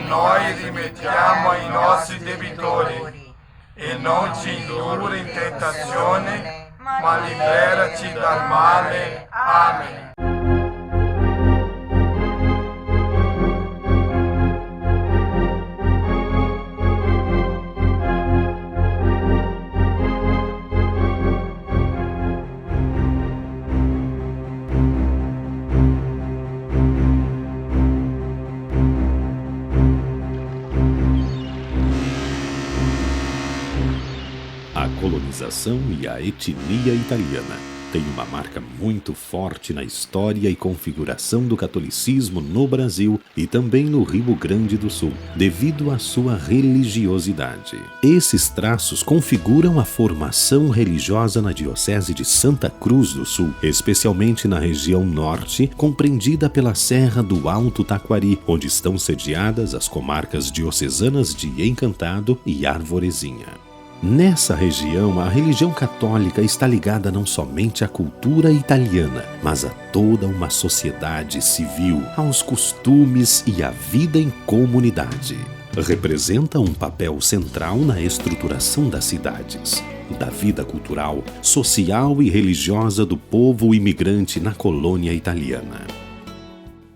noi rimettiamo ai nostri debitori, e non ci indurre in tentazione, ma liberaci dal male. Amen. A colonização e a etnia italiana têm uma marca muito forte na história e configuração do catolicismo no Brasil e também no Rio Grande do Sul, devido à sua religiosidade. Esses traços configuram a formação religiosa na Diocese de Santa Cruz do Sul, especialmente na região norte, compreendida pela Serra do Alto Taquari, onde estão sediadas as comarcas diocesanas de Encantado e Arvorezinha. Nessa região, a religião católica está ligada não somente à cultura italiana, mas a toda uma sociedade civil, aos costumes e à vida em comunidade. Representa um papel central na estruturação das cidades, da vida cultural, social e religiosa do povo imigrante na colônia italiana.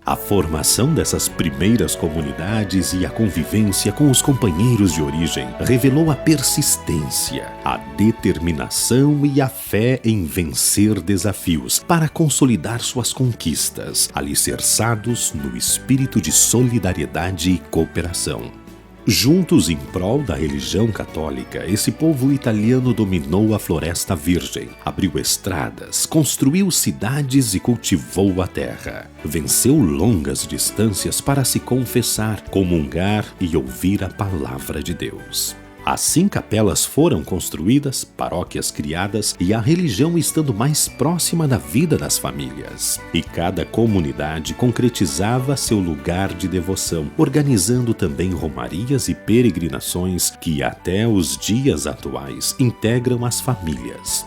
A formação dessas primeiras comunidades e a convivência com os companheiros de origem revelou a persistência, a determinação e a fé em vencer desafios para consolidar suas conquistas, alicerçados no espírito de solidariedade e cooperação. Juntos em prol da religião católica, esse povo italiano dominou a Floresta Virgem, abriu estradas, construiu cidades e cultivou a terra. Venceu longas distâncias para se confessar, comungar e ouvir a palavra de Deus. Assim, capelas foram construídas, paróquias criadas e a religião estando mais próxima da vida das famílias. E cada comunidade concretizava seu lugar de devoção, organizando também romarias e peregrinações que até os dias atuais integram as famílias.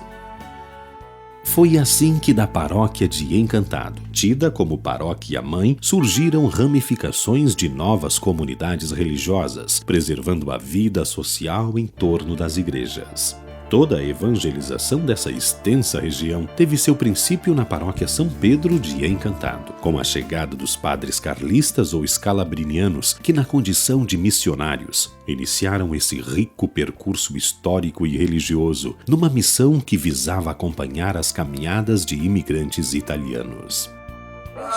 Foi assim que da paróquia de Encantado, tida como paróquia-mãe, surgiram ramificações de novas comunidades religiosas, preservando a vida social em torno das igrejas. Toda a evangelização dessa extensa região teve seu princípio na paróquia São Pedro de Encantado, com a chegada dos padres carlistas ou escalabrinianos, que na condição de missionários, iniciaram esse rico percurso histórico e religioso, numa missão que visava acompanhar as caminhadas de imigrantes italianos.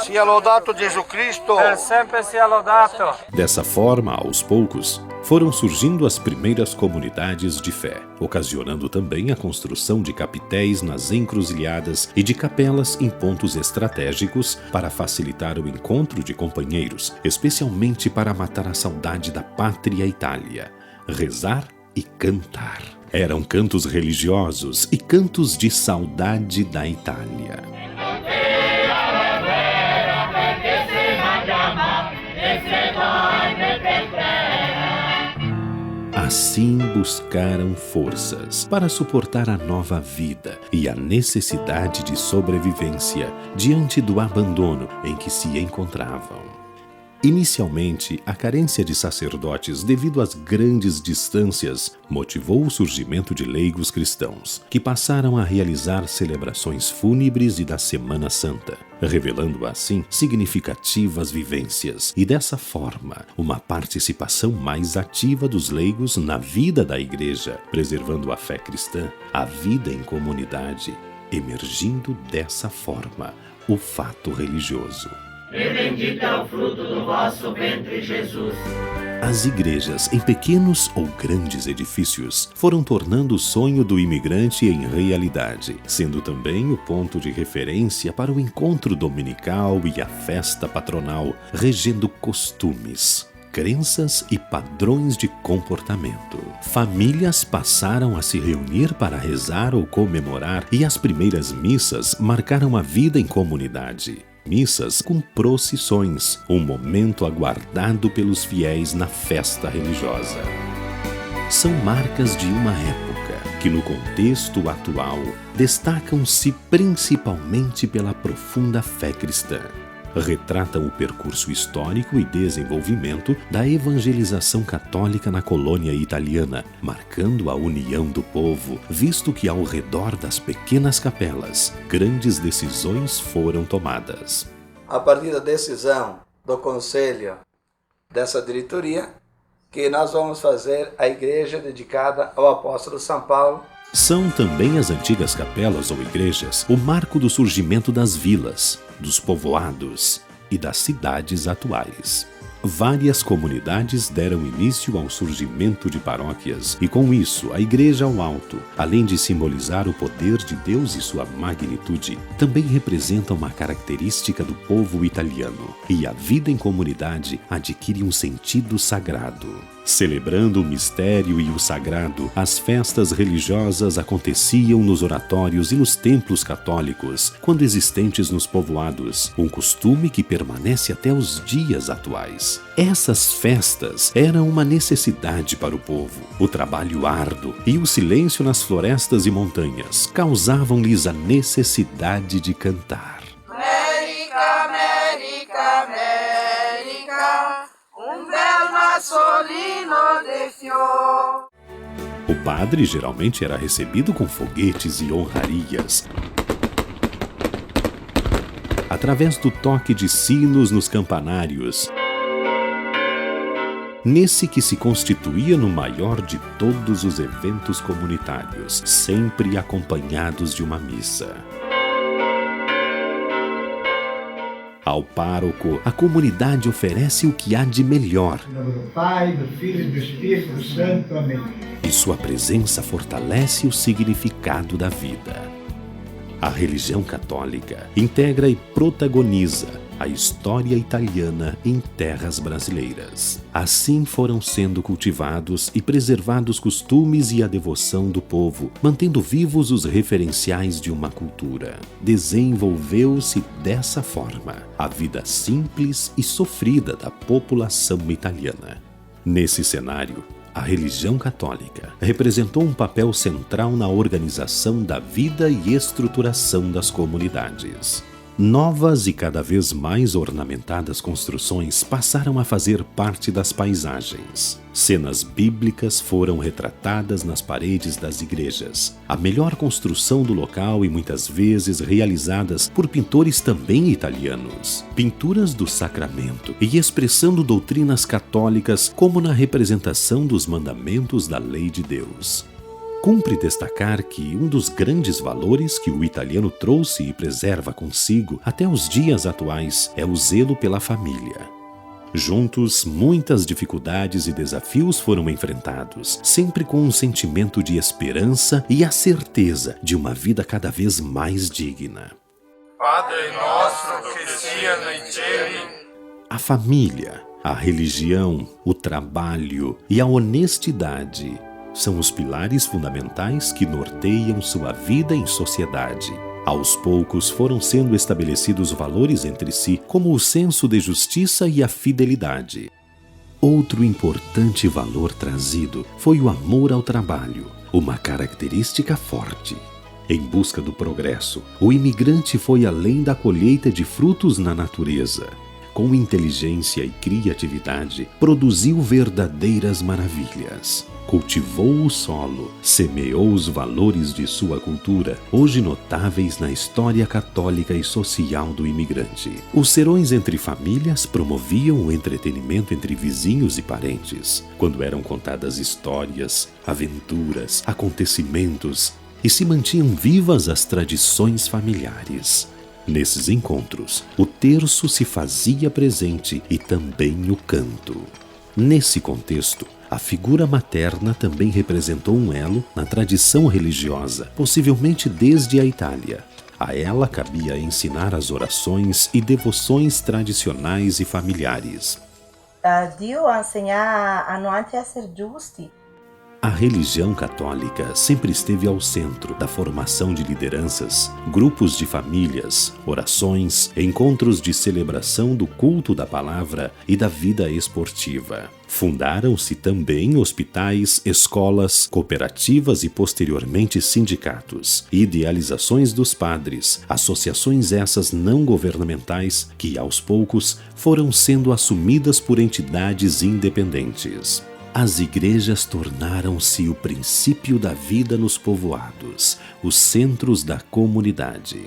Sia lodato Gesù Cristo! Per sempre sia lodato! Dessa forma, aos poucos, foram surgindo as primeiras comunidades de fé, ocasionando também a construção de capitéis nas encruzilhadas e de capelas em pontos estratégicos para facilitar o encontro de companheiros, especialmente para matar a saudade da pátria Itália, rezar e cantar. Eram cantos religiosos e cantos de saudade da Itália. Assim buscaram forças para suportar a nova vida e a necessidade de sobrevivência diante do abandono em que se encontravam. Inicialmente, a carência de sacerdotes devido às grandes distâncias motivou o surgimento de leigos cristãos, que passaram a realizar celebrações fúnebres e da Semana Santa, revelando assim significativas vivências e, dessa forma, uma participação mais ativa dos leigos na vida da Igreja, preservando a fé cristã, a vida em comunidade, emergindo dessa forma o fato religioso. E bendito é o fruto do vosso ventre, Jesus. As igrejas, em pequenos ou grandes edifícios, foram tornando o sonho do imigrante em realidade, sendo também o ponto de referência para o encontro dominical e a festa patronal, regendo costumes, crenças e padrões de comportamento. Famílias passaram a se reunir para rezar ou comemorar, e as primeiras missas marcaram a vida em comunidade. Missas com procissões, um momento aguardado pelos fiéis na festa religiosa. São marcas de uma época que, no contexto atual, destacam-se principalmente pela profunda fé cristã. retratam o percurso histórico e desenvolvimento da evangelização católica na colônia italiana, marcando a união do povo, visto que ao redor das pequenas capelas, grandes decisões foram tomadas. A partir da decisão do conselho dessa diretoria, que nós vamos fazer a igreja dedicada ao apóstolo São Paulo. São também as antigas capelas ou igrejas o marco do surgimento das vilas, dos povoados e das cidades atuais. Várias comunidades deram início ao surgimento de paróquias e, com isso, a Igreja ao Alto, além de simbolizar o poder de Deus e sua magnitude, também representa uma característica do povo italiano, e a vida em comunidade adquire um sentido sagrado. Celebrando o mistério e o sagrado, as festas religiosas aconteciam nos oratórios e nos templos católicos, quando existentes nos povoados, um costume que permanece até os dias atuais. Essas festas eram uma necessidade para o povo. O trabalho árduo e o silêncio nas florestas e montanhas causavam-lhes a necessidade de cantar. América, América, América, um bel massolino de fior. O padre geralmente era recebido com foguetes e honrarias, através do toque de sinos nos campanários, nesse que se constituía no maior de todos os eventos comunitários, sempre acompanhados de uma missa. Ao pároco, a comunidade oferece o que há de melhor. Em nome do Pai, do Filho e do Espírito Santo. Amém. E sua presença fortalece o significado da vida. A religião católica integra e protagoniza a história italiana em terras brasileiras. Assim foram sendo cultivados e preservados costumes e a devoção do povo, mantendo vivos os referenciais de uma cultura. Desenvolveu-se dessa forma a vida simples e sofrida da população italiana. Nesse cenário, a religião católica representou um papel central na organização da vida e estruturação das comunidades. Novas e cada vez mais ornamentadas construções passaram a fazer parte das paisagens. Cenas bíblicas foram retratadas nas paredes das igrejas. A melhor construção do local e muitas vezes realizadas por pintores também italianos. Pinturas do sacramento e expressando doutrinas católicas como na representação dos mandamentos da lei de Deus. Cumpre destacar que um dos grandes valores que o italiano trouxe e preserva consigo até os dias atuais é o zelo pela família. Juntos, muitas dificuldades e desafios foram enfrentados, sempre com um sentimento de esperança e a certeza de uma vida cada vez mais digna. Padre nostro que sia nei cieli. A família, a religião, o trabalho e a honestidade são os pilares fundamentais que norteiam sua vida em sociedade. Aos poucos foram sendo estabelecidos valores entre si, como o senso de justiça e a fidelidade. Outro importante valor trazido foi o amor ao trabalho, uma característica forte. Em busca do progresso, o imigrante foi além da colheita de frutos na natureza. Com inteligência e criatividade, produziu verdadeiras maravilhas. Cultivou o solo, semeou os valores de sua cultura, hoje notáveis na história católica e social do imigrante. Os serões entre famílias promoviam o entretenimento entre vizinhos e parentes, quando eram contadas histórias, aventuras, acontecimentos, e se mantinham vivas as tradições familiares. Nesses encontros, o terço se fazia presente e também o canto. Nesse contexto, a figura materna também representou um elo na tradição religiosa, possivelmente desde a Itália. A ela cabia ensinar as orações e devoções tradicionais e familiares. Dio ensinar a não ser justi. A religião católica sempre esteve ao centro da formação de lideranças, grupos de famílias, orações, encontros de celebração do culto da palavra e da vida esportiva. Fundaram-se também hospitais, escolas, cooperativas e posteriormente sindicatos, idealizações dos padres, associações essas não governamentais que, aos poucos, foram sendo assumidas por entidades independentes. As igrejas tornaram-se o princípio da vida nos povoados, os centros da comunidade.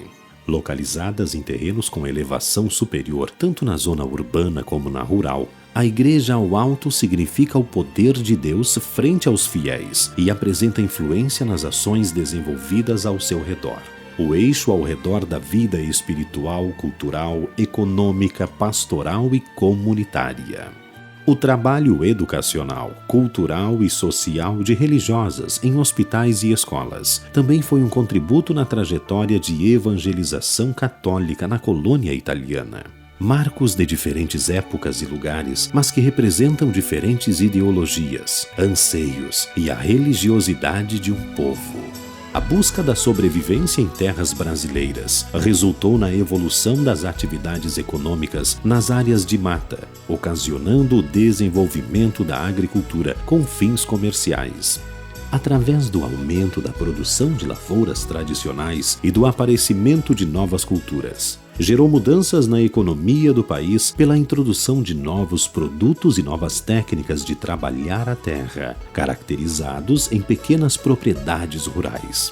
Localizadas em terrenos com elevação superior, tanto na zona urbana como na rural, a igreja ao alto significa o poder de Deus frente aos fiéis e apresenta influência nas ações desenvolvidas ao seu redor. O eixo ao redor da vida espiritual, cultural, econômica, pastoral e comunitária. O trabalho educacional, cultural e social de religiosas em hospitais e escolas também foi um contributo na trajetória de evangelização católica na colônia italiana. Marcos de diferentes épocas e lugares, mas que representam diferentes ideologias, anseios e a religiosidade de um povo. A busca da sobrevivência em terras brasileiras resultou na evolução das atividades econômicas nas áreas de mata, ocasionando o desenvolvimento da agricultura com fins comerciais. Através do aumento da produção de lavouras tradicionais e do aparecimento de novas culturas, gerou mudanças na economia do país pela introdução de novos produtos e novas técnicas de trabalhar a terra, caracterizados em pequenas propriedades rurais.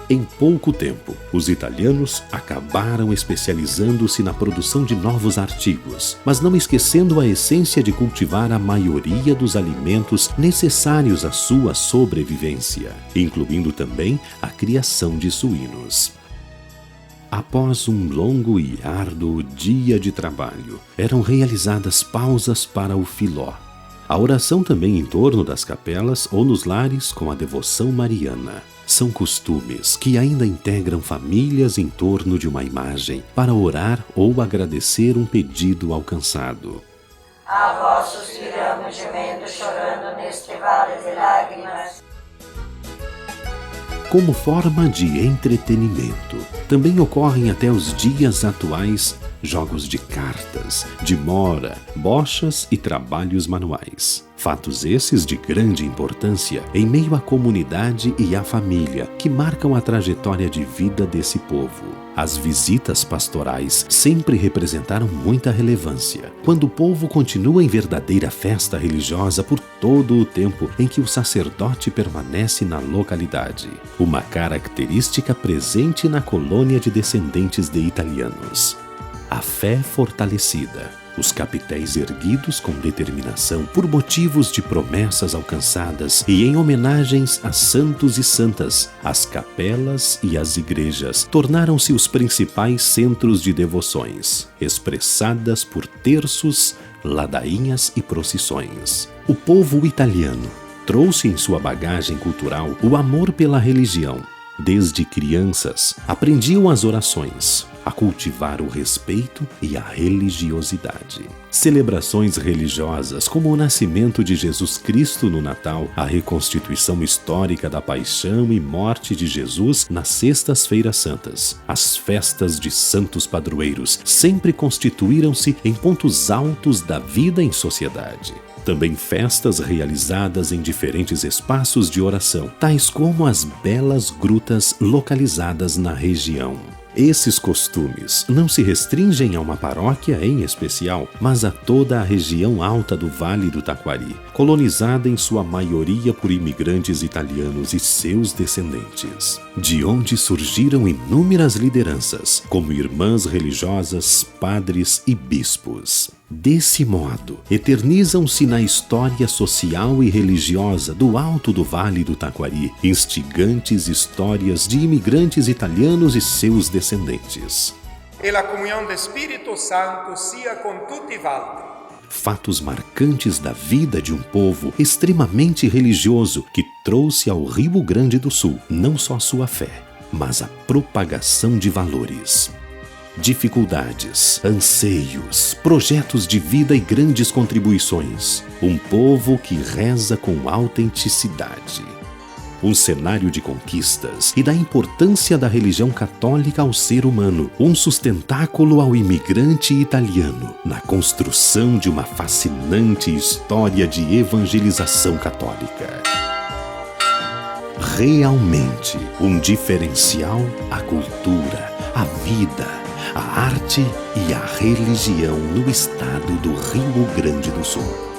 Em pouco tempo, os italianos acabaram especializando-se na produção de novos artigos, mas não esquecendo a essência de cultivar a maioria dos alimentos necessários à sua sobrevivência, incluindo também a criação de suínos. Após um longo e árduo dia de trabalho, eram realizadas pausas para o filó. A oração também em torno das capelas ou nos lares com a devoção mariana. São costumes que ainda integram famílias em torno de uma imagem para orar ou agradecer um pedido alcançado. A vós suspiramos, gemendo, chorando neste vale de lágrimas. Como forma de entretenimento, também ocorrem até os dias atuais jogos de cartas, de mora, bochas e trabalhos manuais. Fatos esses de grande importância em meio à comunidade e à família, que marcam a trajetória de vida desse povo. As visitas pastorais sempre representaram muita relevância, quando o povo continua em verdadeira festa religiosa por todo o tempo em que o sacerdote permanece na localidade. Uma característica presente na colônia de descendentes de italianos. A fé fortalecida, os capitéis erguidos com determinação por motivos de promessas alcançadas e em homenagens a santos e santas, as capelas e as igrejas tornaram-se os principais centros de devoções, expressadas por terços, ladainhas e procissões. O povo italiano trouxe em sua bagagem cultural o amor pela religião. Desde crianças, aprendiam as orações, a cultivar o respeito e a religiosidade. Celebrações religiosas como o nascimento de Jesus Cristo no Natal, a reconstituição histórica da paixão e morte de Jesus nas Sextas-feiras Santas, as festas de santos padroeiros sempre constituíram-se em pontos altos da vida em sociedade. Também festas realizadas em diferentes espaços de oração, tais como as belas grutas localizadas na região. Esses costumes não se restringem a uma paróquia em especial, mas a toda a região alta do Vale do Taquari, colonizada em sua maioria por imigrantes italianos e seus descendentes, de onde surgiram inúmeras lideranças, como irmãs religiosas, padres e bispos. Desse modo, eternizam-se na história social e religiosa do alto do Vale do Taquari instigantes histórias de imigrantes italianos e seus descendentes. E la comunione do Spirito Santo sia con tutti valdi. Fatos marcantes da vida de um povo extremamente religioso que trouxe ao Rio Grande do Sul não só sua fé, mas a propagação de valores. Dificuldades, anseios, projetos de vida e grandes contribuições. Um povo que reza com autenticidade. um cenário de conquistas e da importância da religião católica ao ser humano, um sustentáculo ao imigrante italiano, na construção de uma fascinante história de evangelização católica. Realmente um diferencial à cultura, à vida, à arte e à religião no estado do Rio Grande do Sul.